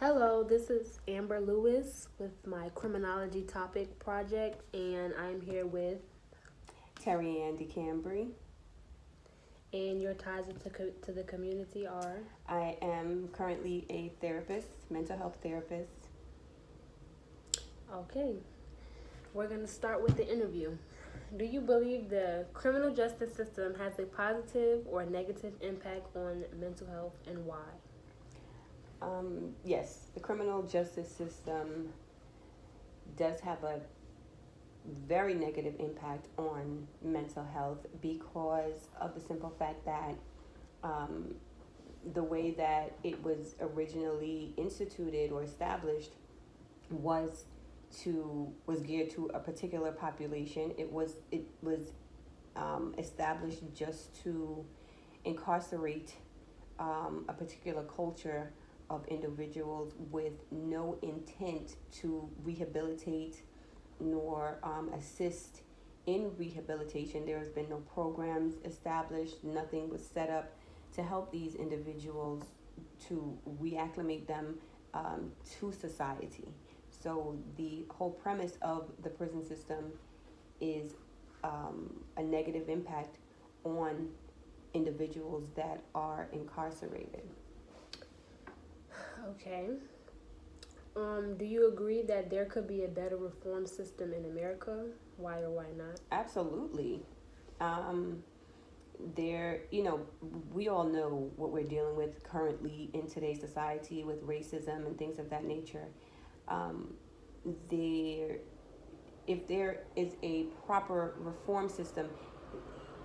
Hello, this is Amber Lewis with my criminology topic project, and I'm here with. Terry Ann DeCambry. And your ties to the community are. I am currently a therapist, mental health therapist. Okay, we're going to start with the interview. Do you believe the criminal justice system has a positive or negative impact on mental health, and why? Yes, the criminal justice system does have a very negative impact on mental health because of the simple fact that the way that it was originally instituted or established was was geared to a particular population. It was established just to incarcerate a particular culture of individuals with no intent to rehabilitate nor assist in rehabilitation. There has been no programs established, nothing was set up to help these individuals to reacclimate them to society. So the whole premise of the prison system is a negative impact on individuals that are incarcerated. Okay. Do you agree that there could be a better reform system in America? Why or why not? Absolutely. Um, we all know what we're dealing with currently in today's society with racism and things of that nature. Um, there, if there is a proper reform system,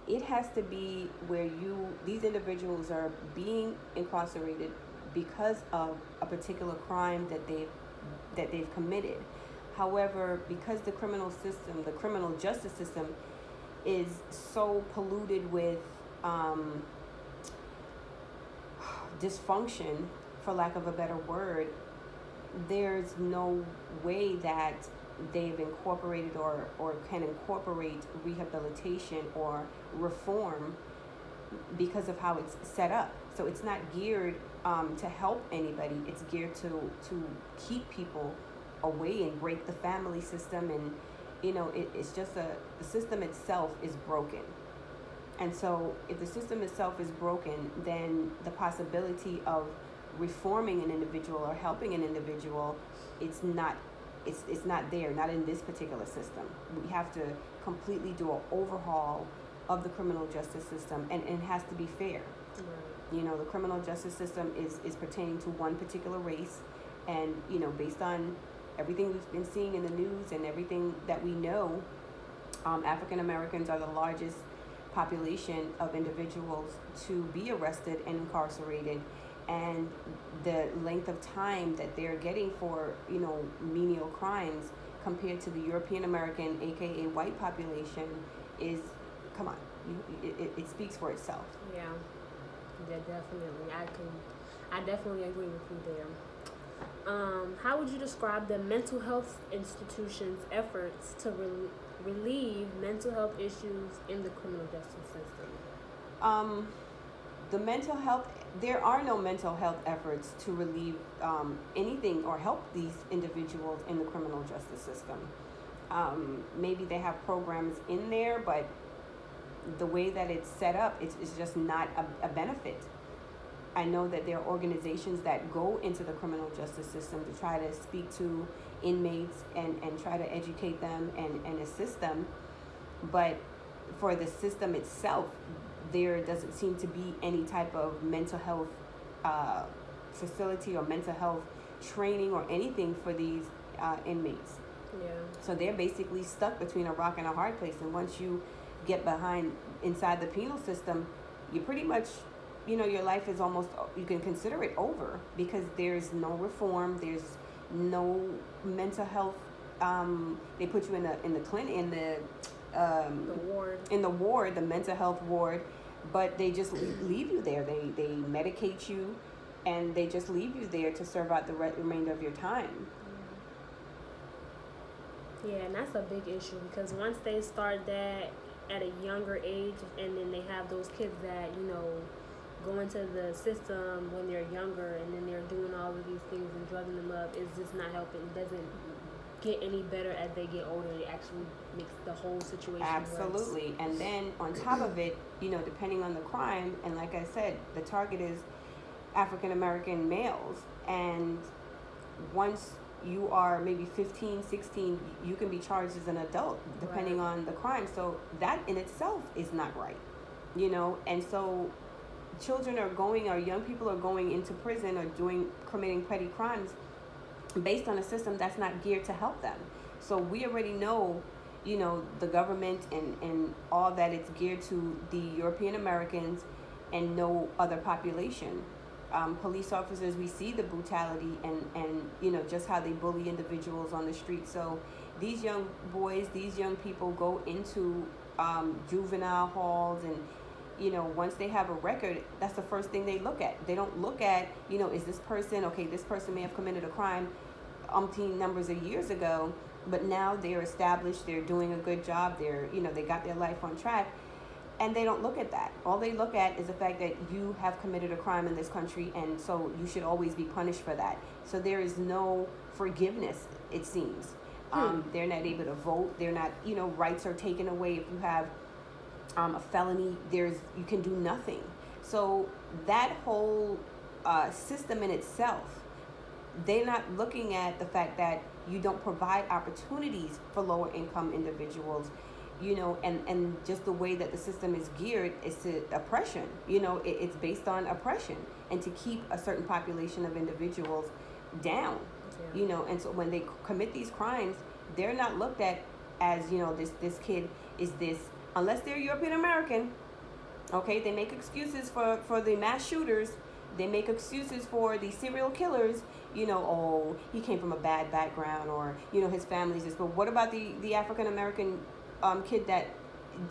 it has to be where these individuals are being incarcerated because of a particular crime that they've committed. However, because the criminal justice system, is so polluted with um, dysfunction, for lack of a better word, there's no way that they've incorporated or can incorporate rehabilitation or reform because of how it's set up. So it's not geared to help anybody. It's geared to keep people away and break the family system. And it's just the system itself is broken. And so if the system itself is broken, then the possibility of reforming an individual or helping an individual, it's not there, not in this particular system. We have to completely do an overhaul of the criminal justice system, and it has to be fair. Right. The criminal justice system is pertaining to one particular race, and based on everything we've been seeing in the news and everything that we know, African Americans are the largest population of individuals to be arrested and incarcerated, and the length of time that they're getting for menial crimes compared to the European American, aka white population, is, come on, it speaks for itself. Yeah. Yeah, definitely. I definitely agree with you there. How would you describe the mental health institution's efforts to relieve mental health issues in the criminal justice system? Um, the mental health, there are no mental health efforts to relieve anything or help these individuals in the criminal justice system. Maybe they have programs in there, but the way that it's set up, it's just not a benefit. I know that there are organizations that go into the criminal justice system to try to speak to inmates and try to educate them and assist them. But for the system itself, there doesn't seem to be any type of mental health facility or mental health training or anything for these inmates. Yeah. So they're basically stuck between a rock and a hard place. And once you get behind inside the penal system, you pretty much, your life is almost, you can consider it over, because there's no reform, there's no mental health. They put you in the clinic, ward. in the ward, the mental health ward, but they just leave you there. They medicate you, and they just leave you there to serve out the remainder of your time. Yeah, and that's a big issue, because once they start that at a younger age, and then they have those kids that go into the system when they're younger, and then they're doing all of these things and drugging them up is just not helping. It doesn't get any better as they get older. It actually makes the whole situation Absolutely. worse. And then on top of it, depending on the crime, and like I said, the target is African American males. And once you are maybe 15, 16, you can be charged as an adult depending Right. on the crime. So that in itself is not right, and so young people are going into prison or committing petty crimes based on a system that's not geared to help them. So we already know, the government and all that it's geared to the European Americans and no other population. Police officers, we see the brutality and just how they bully individuals on the street. So these young boys, these young people go into juvenile halls, and once they have a record, that's the first thing they look at. They don't look at, is this person, okay, this person may have committed a crime umpteen numbers of years ago, but now they're established, they're doing a good job, they got their life on track, and they don't look at that. All they look at is the fact that you have committed a crime in this country, and so you should always be punished for that. So there is no forgiveness, it seems. They're not able to vote. They're not, rights are taken away. If you have a felony, you can do nothing. So that whole system in itself, they're not looking at the fact that you don't provide opportunities for lower income individuals, and just the way that the system is geared is to oppression. It's based on oppression and to keep a certain population of individuals down. Yeah. And so when they commit these crimes, they're not looked at as, this kid is this, unless they're European American. Okay, they make excuses for the mass shooters. They make excuses for the serial killers. Oh, he came from a bad background, or his family's this. But what about the African American kid that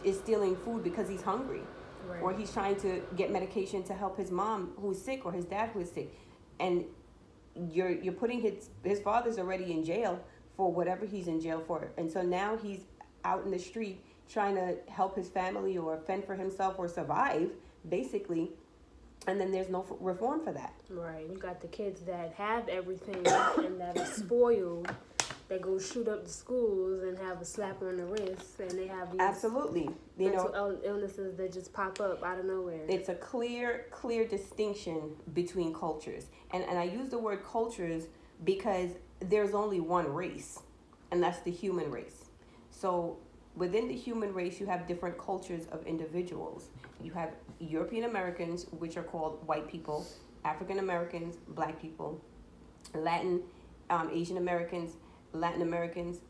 is stealing food because he's hungry, Right. or he's trying to get medication to help his mom who's sick, or his dad who is sick, and you're putting his father's already in jail for whatever he's in jail for, and so now he's out in the street trying to help his family or fend for himself or survive, basically. And then there's no reform for that. Right. You got the kids that have everything and that are spoiled, that go shoot up the schools and have a slap on the wrist, and they have these Absolutely. mental illnesses that just pop up out of nowhere. It's a clear distinction between cultures. And I use the word cultures because there's only one race, and that's the human race. So within the human race, you have different cultures of individuals. You have European Americans, which are called white people, African Americans, black people, Asian Americans, Latin Americans,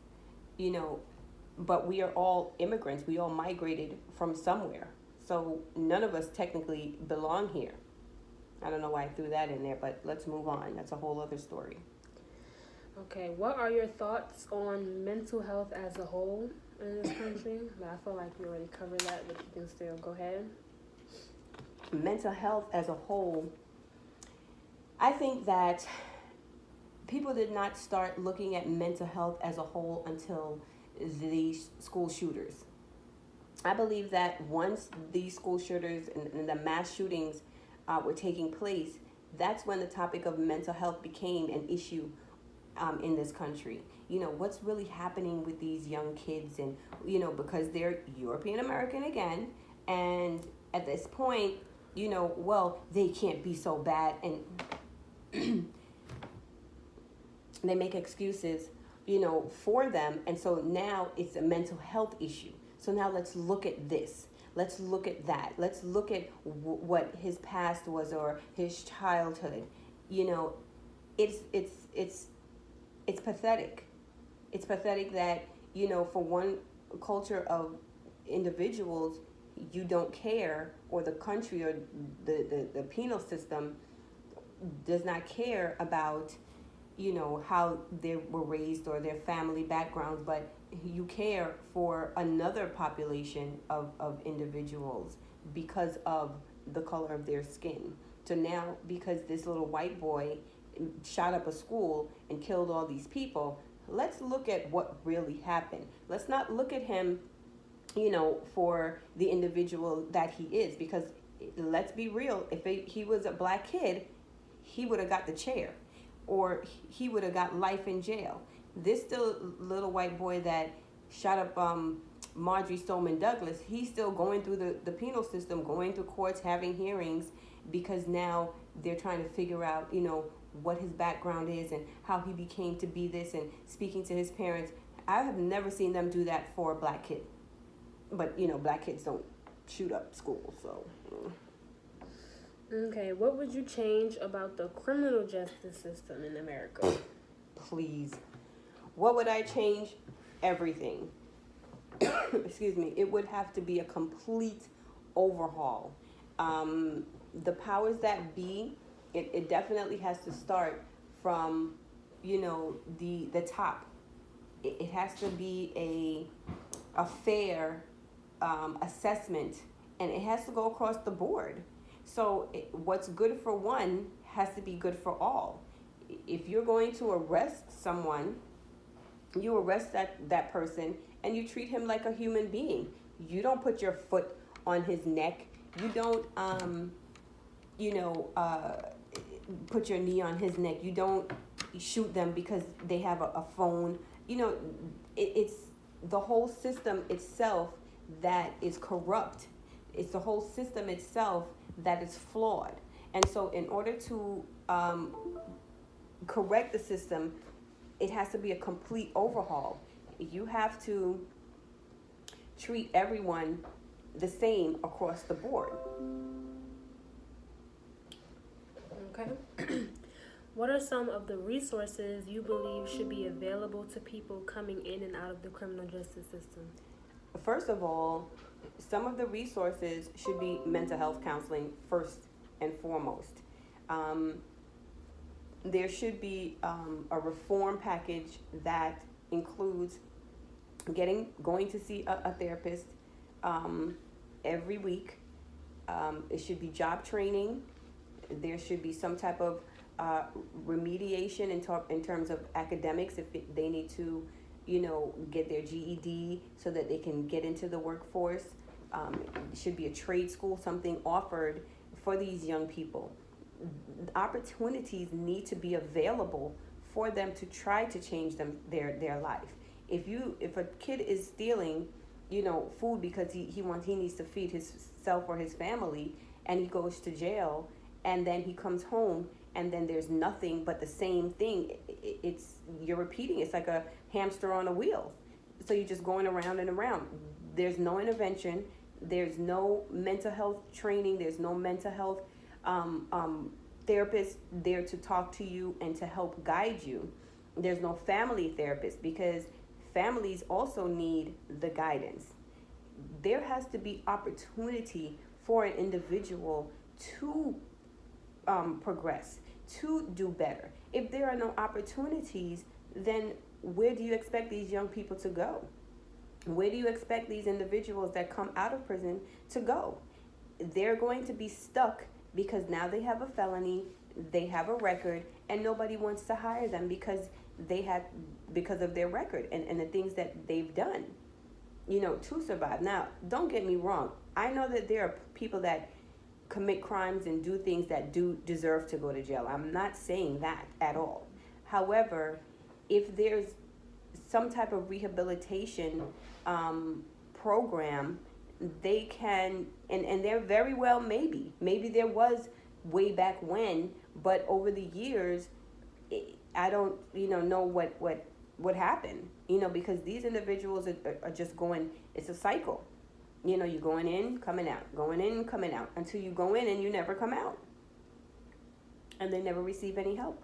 but we are all immigrants. We all migrated from somewhere. So none of us technically belong here. I don't know why I threw that in there, but let's move on. That's a whole other story. Okay, what are your thoughts on mental health as a whole in this country? I feel like we already covered that, but you can still go ahead. Mental health as a whole, I think that people did not start looking at mental health as a whole until these school shooters. I believe that once these school shooters and the mass shootings were taking place, that's when the topic of mental health became an issue in this country. What's really happening with these young kids, and because they're European American again, and at this point, well, they can't be so bad, and they make excuses, for them, and so now it's a mental health issue. So now let's look at this. Let's look at that. Let's look at what his past was or his childhood. It's pathetic. It's pathetic that, for one culture of individuals, you don't care, or the country or the penal system does not care about, how they were raised or their family backgrounds, but you care for another population of individuals because of the color of their skin. So now, because this little white boy shot up a school and killed all these people, let's look at what really happened. Let's not look at him, for the individual that he is, because let's be real, if he was a black kid, he would have got the chair. or he would have got life in jail. This still little white boy that shot up Marjorie Stoneman Douglas, he's still going through the penal system, going through courts, having hearings, because now they're trying to figure out, what his background is and how he became to be this, and speaking to his parents. I have never seen them do that for a black kid. But, black kids don't shoot up schools, so. Okay, what would you change about the criminal justice system in America? Please. What would I change? Everything. Excuse me. It would have to be a complete overhaul. The powers that be, it definitely has to start from, the top. It has to be a fair assessment, and it has to go across the board. So what's good for one has to be good for all. If you're going to arrest someone, you arrest that person and you treat him like a human being. You don't put your foot on his neck. You don't, put your knee on his neck. You don't shoot them because they have a phone. It's the whole system itself that is corrupt. It's the whole system itself that is flawed. And so in order to correct the system, it has to be a complete overhaul. You have to treat everyone the same across the board. Okay. What are some of the resources you believe should be available to people coming in and out of the criminal justice system? First of all, some of the resources should be mental health counseling first and foremost. There should be a reform package that includes going to see a therapist every week. It should be job training. There should be some type of remediation in terms of academics if they need to, get their GED so that they can get into the workforce. It should be a trade school, something offered for these young people. Opportunities need to be available for them to try to change their life. If a kid is stealing, food because he needs to feed himself or his family, and he goes to jail, and then he comes home, and then there's nothing but the same thing. You're repeating. It's like a hamster on a wheel. So you're just going around and around. There's no intervention. There's no mental health training. There's no mental health therapist there to talk to you and to help guide you. There's no family therapist because families also need the guidance. There has to be opportunity for an individual to progress, to do better. If there are no opportunities, then where do you expect these young people to go? Where do you expect these individuals that come out of prison to go? They're going to be stuck because now they have a felony, they have a record, and nobody wants to hire them because of their record and the things that they've done, to survive. Now, don't get me wrong. I know that there are people that commit crimes and do things that do deserve to go to jail. I'm not saying that at all. However, if there's some type of rehabilitation program, they can, and there very well maybe there was way back when, but over the years, I don't know what happened, because these individuals are just going, it's a cycle. You're going in, coming out, going in, coming out, until you go in and you never come out. And they never receive any help.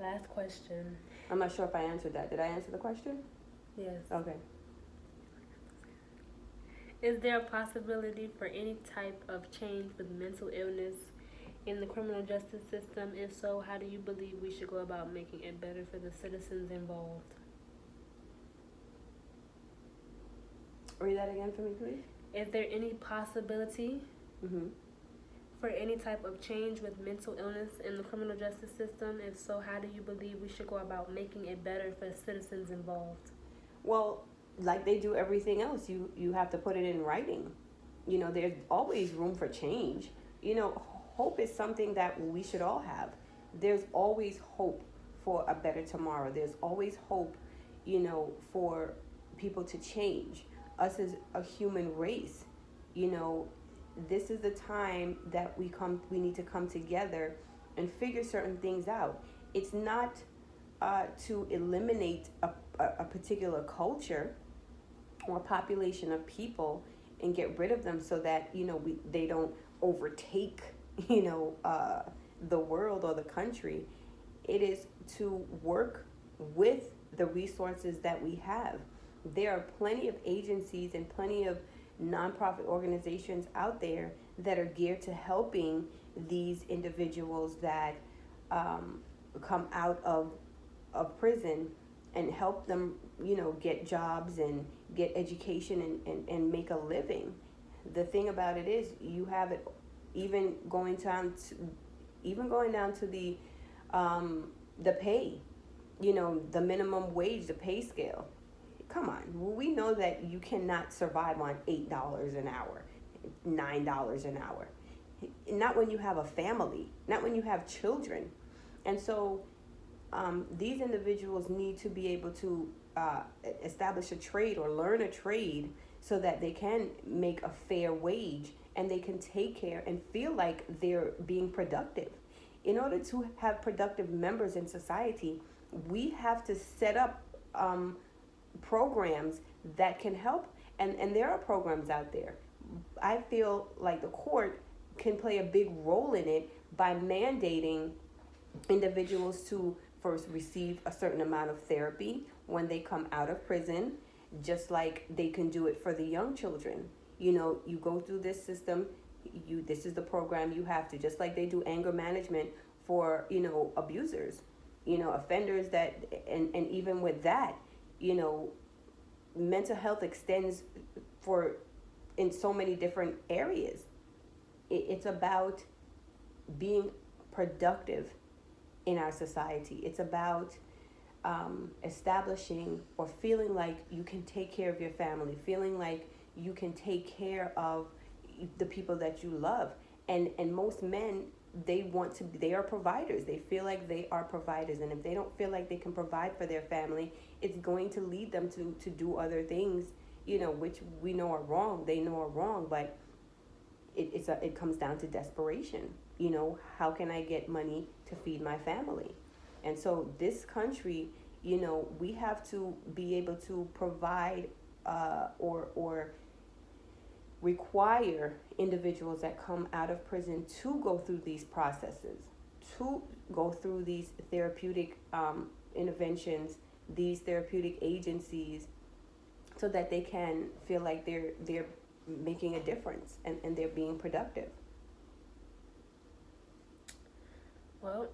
Last question. I'm not sure if I answered that. Did I answer the question? Yes. Okay. Is there a possibility for any type of change with mental illness in the criminal justice system? If so, how do you believe we should go about making it better for the citizens involved? Read that again for me, please. Is there any possibility Mm-hmm. for any type of change with mental illness in the criminal justice system? If so, how do you believe we should go about making it better for citizens involved? Well, like they do everything else, you have to put it in writing. There's always room for change. Hope is something that we should all have. there's always hope for a better tomorrow. There's always hope, for people to change. Us as a human race, you know, this is the time that we need to come together and figure certain things out. It's not to eliminate a particular culture or population of people and get rid of them so that they don't overtake the world or the country. It is to work with the resources that we have. There are plenty of agencies and plenty of nonprofit organizations out there that are geared to helping these individuals that come out of prison and help them, get jobs and get education and make a living. The thing about it is, you have it even going down to the pay, the minimum wage, the pay scale. Come on, we know that you cannot survive on $8 an hour, $9 an hour. Not when you have a family, not when you have children. And so these individuals need to be able to establish a trade or learn a trade so that they can make a fair wage and they can take care and feel like they're being productive. In order to have productive members in society, we have to set up programs that can help, and there are programs out there. I feel like the court can play a big role in it by mandating individuals to first receive a certain amount of therapy when they come out of prison, just like they can do it for the young children. You go through this system, this is the program you have to, just like they do anger management for abusers, offenders, that and even with that, mental health extends in so many different areas. It's about being productive in our society. It's about establishing or feeling like you can take care of your family, feeling like you can take care of the people that you love. And most men, they are providers. They feel like they are providers. And if they don't feel like they can provide for their family, it's going to lead them to do other things, which we know are wrong. They know are wrong, but it comes down to desperation. How can I get money to feed my family? And so this country, we have to be able to provide or require individuals that come out of prison to go through these processes, to go through these therapeutic interventions, these therapeutic agencies, so that they can feel like they're making a difference and they're being productive. Well,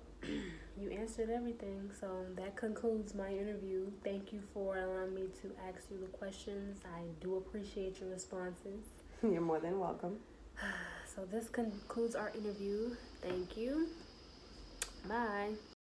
you answered everything, so that concludes my interview. Thank you for allowing me to ask you the questions. I do appreciate your responses. You're more than welcome. So this concludes our interview. Thank you. Bye.